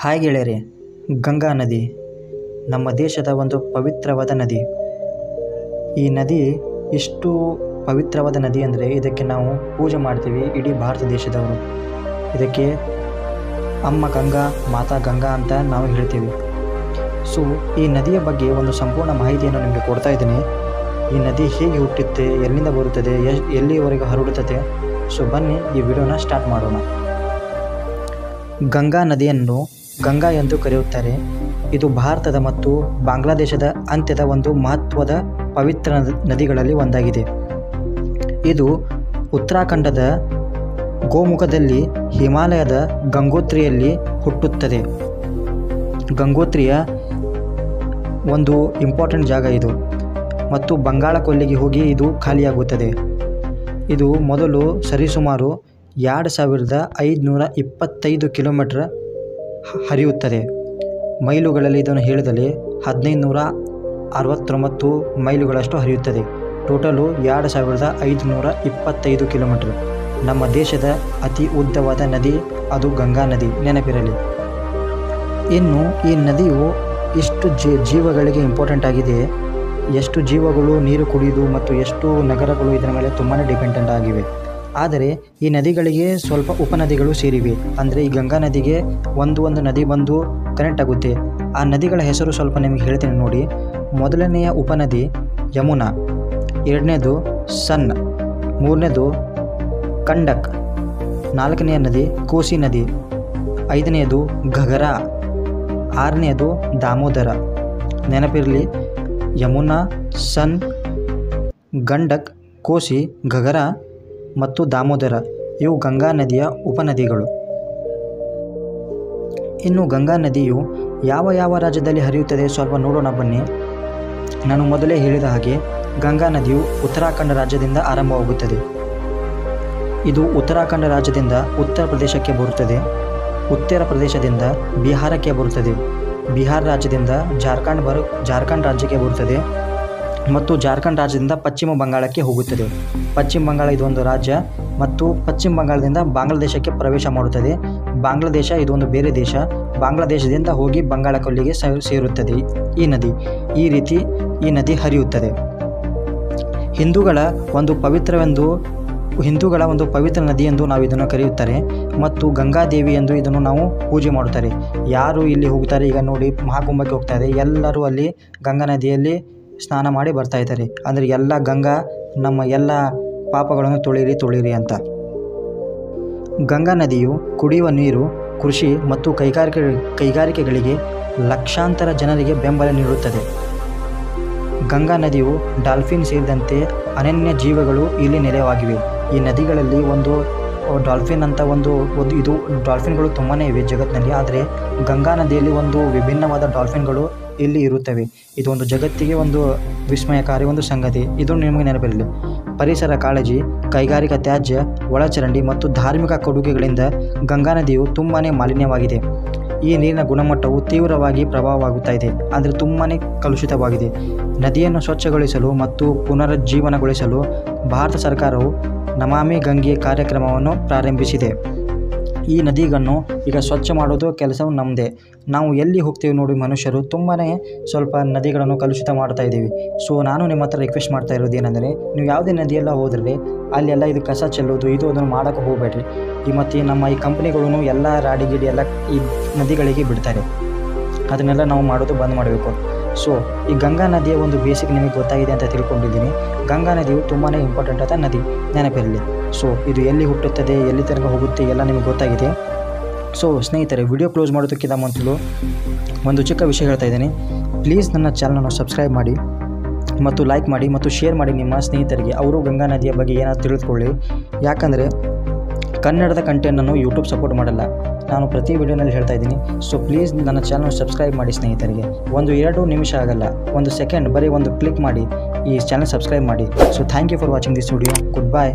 Hi ಗೆಳೆಯರೆ, ಗಂಗಾ ನದಿ ನಮ್ಮ ದೇಶದ ಒಂದು ಪವಿತ್ರವಾದ ನದಿ. ಈ ನದಿ ಎಷ್ಟು ಪವಿತ್ರವಾದ ನದಿ ಅಂದರೆ ಇದಕ್ಕೆ ನಾವು ಪೂಜೆ ಮಾಡ್ತೀವಿ ಇಡೀ ಭಾರತ ದೇಶದವರು. ಇದಕ್ಕೆ ಅಮ್ಮ ಗಂಗಾ, ಮಾತಾ ಗಂಗಾ ಅಂತ ನಾವು ಹೇಳ್ತೀವಿ. ಸೊ ಈ ನದಿಯ ಬಗ್ಗೆ ಒಂದು ಸಂಪೂರ್ಣ ಮಾಹಿತಿಯನ್ನು ನಿಮಗೆ ಕೊಡ್ತಾ ಇದ್ದೀನಿ. ಈ ನದಿ ಹೇಗೆ ಹುಟ್ಟುತ್ತೆ, ಎಲ್ಲಿಂದ ಬರುತ್ತದೆ, ಎಲ್ಲಿವರೆಗೂ ಹರಡುತ್ತದೆ. ಸೊ ಬನ್ನಿ ಈ ವಿಡಿಯೋನ ಸ್ಟಾರ್ಟ್ ಮಾಡೋಣ. ಗಂಗಾ ನದಿಯನ್ನು ಗಂಗಾ ಎಂದು ಕರೆಯುತ್ತಾರೆ. ಇದು ಭಾರತದ ಮತ್ತು ಬಾಂಗ್ಲಾದೇಶದ ಅಂತ್ಯದ ಒಂದು ಮಹತ್ವದ ಪವಿತ್ರ ನದಿಗಳಲ್ಲಿ ಒಂದಾಗಿದೆ. ಇದು ಉತ್ತರಾಖಂಡದ ಗೋಮುಖದಲ್ಲಿ ಹಿಮಾಲಯದ ಗಂಗೋತ್ರಿಯಲ್ಲಿ ಹುಟ್ಟುತ್ತದೆ. ಗಂಗೋತ್ರಿಯ ಒಂದು ಇಂಪಾರ್ಟೆಂಟ್ ಜಾಗ ಇದು ಮತ್ತು ಬಂಗಾಳ ಕೊಲ್ಲಿಗೆ ಹೋಗಿ ಇದು ಖಾಲಿಯಾಗುತ್ತದೆ. ಇದು ಮೊದಲು ಸರಿಸುಮಾರು 2525 ಕಿಲೋಮೀಟರ್ ಹರಿಯುತ್ತದೆ. ಮೈಲುಗಳಲ್ಲಿ ಇದನ್ನು ಹೇಳಿದಲ್ಲಿ 1569 ಮೈಲುಗಳಷ್ಟು ಹರಿಯುತ್ತದೆ. Total 2525 kilometre. ನಮ್ಮ ದೇಶದ ಅತಿ ಉದ್ದವಾದ ನದಿ ಅದು ಗಂಗಾ ನದಿ, ನೆನಪಿರಲಿ. ಇನ್ನು ಈ ನದಿಯು ಎಷ್ಟು ಜೀವಗಳಿಗೆ ಇಂಪಾರ್ಟೆಂಟ್ ಆಗಿದೆ. ಎಷ್ಟು ಜೀವಗಳು ನೀರು ಕುಡಿಯುವುದು ಮತ್ತು ಎಷ್ಟು ನಗರಗಳು ಇದರ ಮೇಲೆ ತುಂಬಾ ಡಿಪೆಂಡೆಂಟ್ ಆಗಿವೆ. ಆದರೆ ಈ ನದಿಗಳಿಗೆ ಸ್ವಲ್ಪ ಉಪನದಿಗಳು ಸೇರಿವೆ. ಅಂದರೆ ಈ ಗಂಗಾ ನದಿಗೆ ಒಂದು ನದಿ ಬಂದು ಕನೆಕ್ಟ್ ಆಗುತ್ತೆ. ಆ ನದಿಗಳ ಹೆಸರು ಸ್ವಲ್ಪ ನಿಮಗೆ ಹೇಳ್ತೀನಿ ನೋಡಿ. ಮೊದಲನೆಯ ಉಪನದಿ ಯಮುನಾ, ಎರಡನೇದು ಸನ್, ಮೂರನೇದು ಕಂಡಕ್, ನಾಲ್ಕನೆಯ ನದಿ ಕೋಸಿ ನದಿ, ಐದನೆಯದು ಘಘರಾ, ಆರನೆಯದು ದಾಮೋದರ. ನೆನಪಿರಲಿ, ಯಮುನಾ, ಸನ್, ಗಂಡಕ್, ಕೋಸಿ, ಘಘರಾ ಮತ್ತು ದಾಮೋದರ ಇವು ಗಂಗಾ ನದಿಯ ಉಪನದಿಗಳು. ಇನ್ನು ಗಂಗಾ ನದಿಯು ಯಾವ ರಾಜ್ಯದಲ್ಲಿ ಹರಿಯುತ್ತದೆ ಸ್ವಲ್ಪ ನೋಡೋಣ ಬನ್ನಿ. ನಾನು ಮೊದಲೇ ಹೇಳಿದ ಹಾಗೆ ಗಂಗಾ ನದಿಯು ಉತ್ತರಾಖಂಡ ರಾಜ್ಯದಿಂದ ಆರಂಭವಾಗುತ್ತದೆ. ಇದು ಉತ್ತರಾಖಂಡ ರಾಜ್ಯದಿಂದ ಉತ್ತರ ಪ್ರದೇಶಕ್ಕೆ ಬರುತ್ತದೆ. ಉತ್ತರ ಪ್ರದೇಶದಿಂದ ಬಿಹಾರಕ್ಕೆ ಬರುತ್ತದೆ. ಬಿಹಾರ ರಾಜ್ಯದಿಂದ ಜಾರ್ಖಂಡ್ ರಾಜ್ಯಕ್ಕೆ ಬರುತ್ತದೆ ಮತ್ತು ಜಾರ್ಖಂಡ್ ರಾಜ್ಯದಿಂದ ಪಶ್ಚಿಮ ಬಂಗಾಳಕ್ಕೆ ಹೋಗುತ್ತದೆ. ಪಶ್ಚಿಮ ಬಂಗಾಳ ಇದೊಂದು ರಾಜ್ಯ ಮತ್ತು ಪಶ್ಚಿಮ ಬಂಗಾಳದಿಂದ ಬಾಂಗ್ಲಾದೇಶಕ್ಕೆ ಪ್ರವೇಶ ಮಾಡುತ್ತದೆ. ಬಾಂಗ್ಲಾದೇಶ ಇದೊಂದು ಬೇರೆ ದೇಶ. ಬಾಂಗ್ಲಾದೇಶದಿಂದ ಹೋಗಿ ಬಂಗಾಳ ಕೊಲ್ಲಿಗೆ ಸೇರುತ್ತದೆ ಈ ನದಿ. ಈ ರೀತಿ ಈ ನದಿ ಹರಿಯುತ್ತದೆ. ಹಿಂದೂಗಳ ಒಂದು ಪವಿತ್ರ ನದಿ ಎಂದು ನಾವು ಇದನ್ನು ಕರೆಯುತ್ತಾರೆ ಮತ್ತು ಗಂಗಾದೇವಿ ಎಂದು ಇದನ್ನು ನಾವು ಪೂಜೆ ಮಾಡುತ್ತಾರೆ. ಯಾರು ಇಲ್ಲಿ ಹೋಗ್ತಾರೆ, ಈಗ ನೋಡಿ ಮಹಾಕುಂಭಕ್ಕೆ ಹೋಗ್ತಾರೆ, ಎಲ್ಲರೂ ಅಲ್ಲಿ ಗಂಗಾ ನದಿಯಲ್ಲಿ ಸ್ನಾನ ಮಾಡಿ ಬರ್ತಾ ಇದ್ದಾರೆ. ಅಂದರೆ ಎಲ್ಲ ಗಂಗಾ ನಮ್ಮ ಎಲ್ಲ ಪಾಪಗಳನ್ನು ತೊಳಿರಿ ಅಂತ. ಗಂಗಾ ನದಿಯು ಕುಡಿಯುವ ನೀರು, ಕೃಷಿ ಮತ್ತು ಕೈಗಾರಿಕೆಗಳಿಗೆ ಲಕ್ಷಾಂತರ ಜನರಿಗೆ ಬೆಂಬಲ ನೀಡುತ್ತದೆ. ಗಂಗಾ ನದಿಯು ಡಾಲ್ಫಿನ್ ಸೇರಿದಂತೆ ಅನನ್ಯ ಜೀವಗಳು ಇಲ್ಲಿ ನೆಲೆವಾಗಿವೆ. ಈ ನದಿಗಳಲ್ಲಿ ಒಂದು ಡಾಲ್ಫಿನ್ ಅಂತ ಒಂದು ಇದು ಡಾಲ್ಫಿನ್ಗಳು ತುಂಬಾ ಇವೆ ಜಗತ್ತಿನಲ್ಲಿ. ಆದರೆ ಗಂಗಾ ನದಿಯಲ್ಲಿ ಒಂದು ವಿಭಿನ್ನವಾದ ಡಾಲ್ಫಿನ್ಗಳು ಇಲ್ಲಿ ಇರುತ್ತವೆ. ಇದು ಒಂದು ಜಗತ್ತಿಗೆ ಒಂದು ವಿಸ್ಮಯಕಾರಿ ಒಂದು ಸಂಗತಿ. ಇದು ನಿಮಗೆ ನೆನಪಿರಲಿ. ಪರಿಸರ ಕಾಳಜಿ, ಕೈಗಾರಿಕಾ ತ್ಯಾಜ್ಯ, ಒಳಚರಂಡಿ ಮತ್ತು ಧಾರ್ಮಿಕ ಕೊಡುಗೆಗಳಿಂದ ಗಂಗಾ ನದಿಯು ತುಂಬಾ ಮಾಲಿನ್ಯವಾಗಿದೆ. ಈ ನೀರಿನ ಗುಣಮಟ್ಟವು ತೀವ್ರವಾಗಿ ಪ್ರಭಾವವಾಗುತ್ತಾ ಇದೆ. ಅಂದರೆ ತುಂಬಾ ಕಲುಷಿತವಾಗಿದೆ. ನದಿಯನ್ನು ಸ್ವಚ್ಛಗೊಳಿಸಲು ಮತ್ತು ಪುನರುಜ್ಜೀವನಗೊಳಿಸಲು ಭಾರತ ಸರ್ಕಾರವು ನಮಾಮಿ ಗಂಗೆ ಕಾರ್ಯಕ್ರಮವನ್ನು ಪ್ರಾರಂಭಿಸಿದೆ. ಈ ನದಿಗಳನ್ನು ಈಗ ಸ್ವಚ್ಛ ಮಾಡೋದು ಕೆಲಸವು ನಮ್ಮದೇ. ನಾವು ಎಲ್ಲಿ ಹೋಗ್ತೀವಿ ನೋಡಿ ಮನುಷ್ಯರು ತುಂಬಾ ಸ್ವಲ್ಪ ನದಿಗಳನ್ನು ಕಲುಷಿತ ಮಾಡ್ತಾ ಇದ್ದೀವಿ. ಸೊ ನಾನು ನಿಮ್ಮ ಹತ್ರ ರಿಕ್ವೆಸ್ಟ್ ಮಾಡ್ತಾ ಇರೋದು ಏನಂದರೆ, ನೀವು ಯಾವುದೇ ನದಿಯೆಲ್ಲ ಹೋದರೆ ಅಲ್ಲೆಲ್ಲ ಇದು ಕಸ ಚೆಲ್ಲೋದು ಅದನ್ನು ಮಾಡೋಕ್ಕೆ ಹೋಗಬೇಡ್ರಿ. ಮತ್ತು ನಮ್ಮ ಈ ಕಂಪ್ನಿಗಳು ಎಲ್ಲ ರಾಡಿ ಗಿಡಿ ಎಲ್ಲ ಈ ನದಿಗಳಿಗೆ ಬಿಡ್ತಾರೆ. ಅದನ್ನೆಲ್ಲ ನಾವು ಮಾಡೋದು ಬಂದ್ ಮಾಡಬೇಕು. ಸೊ ಈ ಗಂಗಾ ನದಿಯ ಒಂದು ಬೇಸಿಕ್ ನಿಮಗೆ ಗೊತ್ತಾಗಿದೆ ಅಂತ ತಿಳ್ಕೊಂಡಿದ್ದೀನಿ. ಗಂಗಾ ನದಿಯು ತುಂಬಾ ಇಂಪಾರ್ಟೆಂಟ್ ಆದ ನದಿ, ನೆನಪಿರಲಿ. ಸೊ ಇದು ಎಲ್ಲಿ ಹುಟ್ಟುತ್ತದೆ, ಎಲ್ಲಿ ತನಕ ಹೋಗುತ್ತೆ ಎಲ್ಲ ನಿಮಗೆ ಗೊತ್ತಾಗಿದೆ. ಸೊ ಸ್ನೇಹಿತರೆ, ವಿಡಿಯೋ ಕ್ಲೋಸ್ ಮಾಡೋದಕ್ಕಿಂತ ಮೊದಲು ಒಂದು ಚಿಕ್ಕ ವಿಷಯ ಹೇಳ್ತಾ ಇದ್ದೀನಿ. ಪ್ಲೀಸ್ ನನ್ನ ಚಾನಲನ್ನು ಸಬ್ಸ್ಕ್ರೈಬ್ ಮಾಡಿ ಮತ್ತು ಲೈಕ್ ಮಾಡಿ ಮತ್ತು ಶೇರ್ ಮಾಡಿ ನಿಮ್ಮ ಸ್ನೇಹಿತರಿಗೆ. ಅವರು ಗಂಗಾ ನದಿಯ ಬಗ್ಗೆ ಏನಾದರೂ ತಿಳಿದುಕೊಳ್ಳಿ. ಯಾಕಂದರೆ ಕನ್ನಡದ ಕಂಟೆಂಟನ್ನು ಯೂಟ್ಯೂಬ್ ಸಪೋರ್ಟ್ ಮಾಡಲ್ಲ. ನಾನು ಪ್ರತಿ ವಿಡಿಯೋನಲ್ಲಿ ಹೇಳ್ತಾ ಇದ್ದೀನಿ. ಸೊ ಪ್ಲೀಸ್ ನನ್ನ ಚಾನಲ್ ಸಬ್ಸ್ಕ್ರೈಬ್ ಮಾಡಿ ಸ್ನೇಹಿತರಿಗೆ. 1-2 ನಿಮಿಷ ಆಗಲ್ಲ, 1 ಸೆಕೆಂಡ್, ಬರೀ ಒಂದು ಕ್ಲಿಕ್ ಮಾಡಿ ಈ ಚಾನಲ್ ಸಬ್ಸ್ಕ್ರೈಬ್ ಮಾಡಿ. So thank you for watching this video. Good bye.